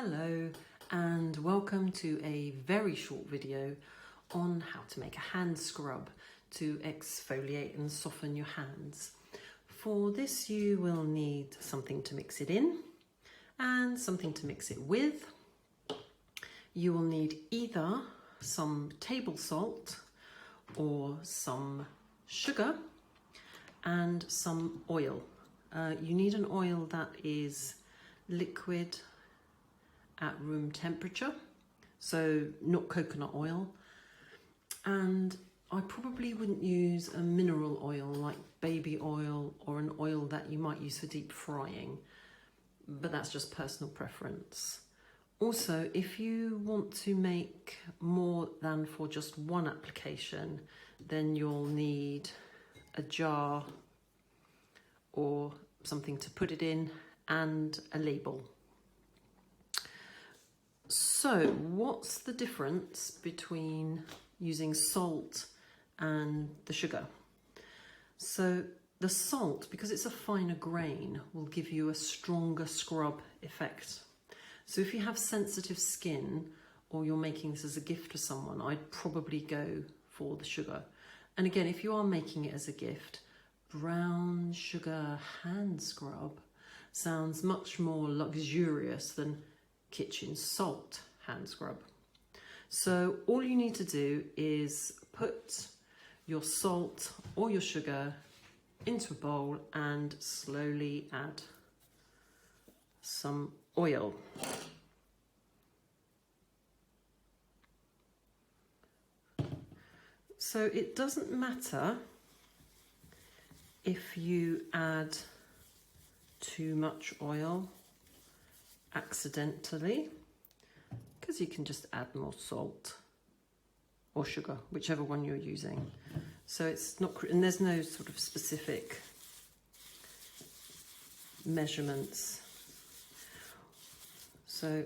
Hello and welcome to a very short video on how to make a hand scrub to exfoliate and soften your hands. For this you will need something to mix it in and something to mix it with. You will need either some table salt or some sugar and some oil. You need an oil that is liquid at room temperature, so not coconut oil, and I probably wouldn't use a mineral oil like baby oil or an oil that you might use for deep frying, but that's just personal preference. Also, if you want to make more than for just one application, then you'll need a jar or something to put it in and a label. So what's the difference between using salt and the sugar? So the salt, because it's a finer grain, will give you a stronger scrub effect. So if you have sensitive skin or you're making this as a gift to someone, I'd probably go for the sugar. And again, if you are making it as a gift, brown sugar hand scrub sounds much more luxurious than kitchen salt hand scrub. So all you need to do is put your salt or your sugar into a bowl and slowly add some oil. So it doesn't matter if you add too much oil accidentally, because you can just add more salt or sugar, whichever one you're using. So it's not, and there's no sort of specific measurements. So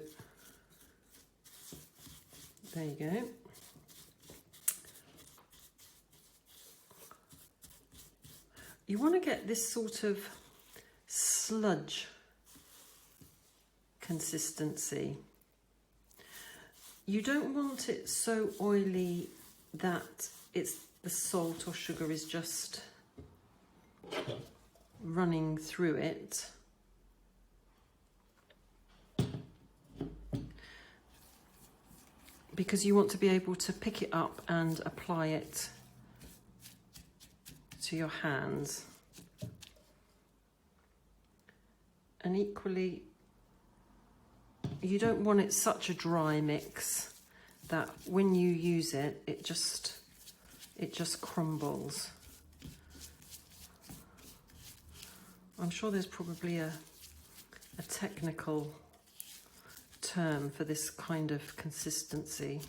there you go. You want to get this sort of sludge consistency. You don't want it so oily that it's the salt or sugar is just running through it. Because you want to be able to pick it up and apply it to your hands. And equally, you don't want it such a dry mix that when you use it, it just crumbles. I'm sure there's probably a technical term for this kind of consistency.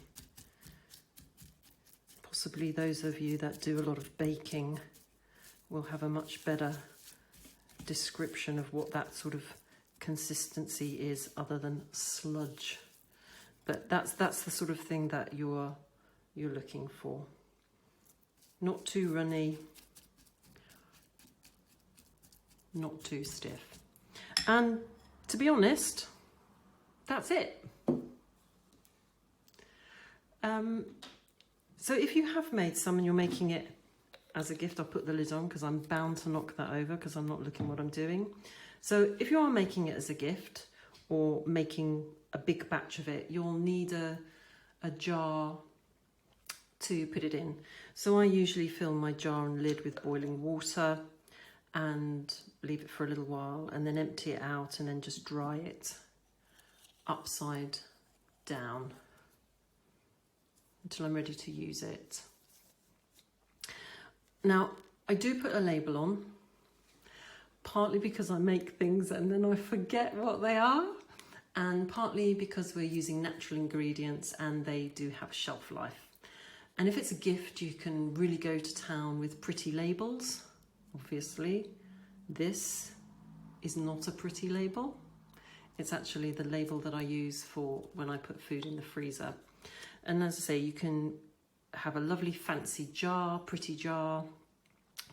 Possibly those of you that do a lot of baking will have a much better description of what that sort of consistency is other than sludge. But that's the sort of thing that you're looking for. Not too runny, not too stiff. And to be honest, that's it. So if you have made some and you're making it as a gift, I'll put the lid on because I'm bound to knock that over because I'm not looking what I'm doing. So if you are making it as a gift or making a big batch of it, you'll need a jar to put it in. So I usually fill my jar and lid with boiling water and leave it for a little while and then empty it out and then just dry it upside down until I'm ready to use it. Now, I do put a label on, partly because I make things and then I forget what they are, and partly because we're using natural ingredients and they do have shelf life. And if it's a gift, you can really go to town with pretty labels. Obviously, this is not a pretty label. It's actually the label that I use for when I put food in the freezer. And as I say, you can have a lovely fancy jar, pretty jar,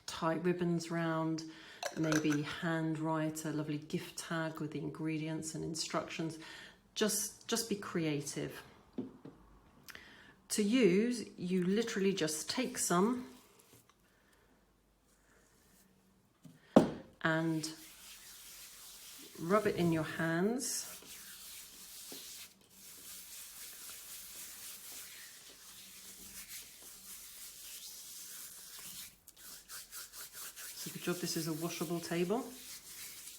tie ribbons round, maybe handwrite a lovely gift tag with the ingredients and instructions. just be creative. To use, you literally just take some and rub it in your hands. So good job this is a washable table,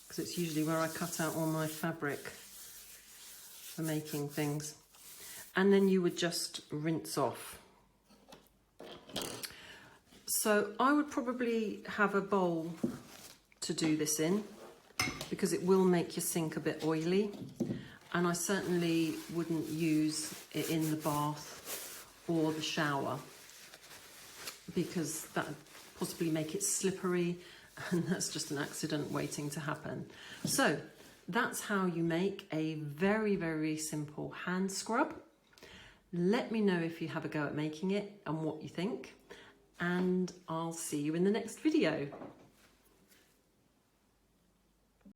because it's usually where I cut out all my fabric for making things. And then you would just rinse off. So I would probably have a bowl to do this in, because it will make your sink a bit oily, and I certainly wouldn't use it in the bath or the shower, because that would possibly make it slippery, and that's just an accident waiting to happen. So that's how you make a very, very simple hand scrub. Let me know if you have a go at making it and what you think, and I'll see you in the next video.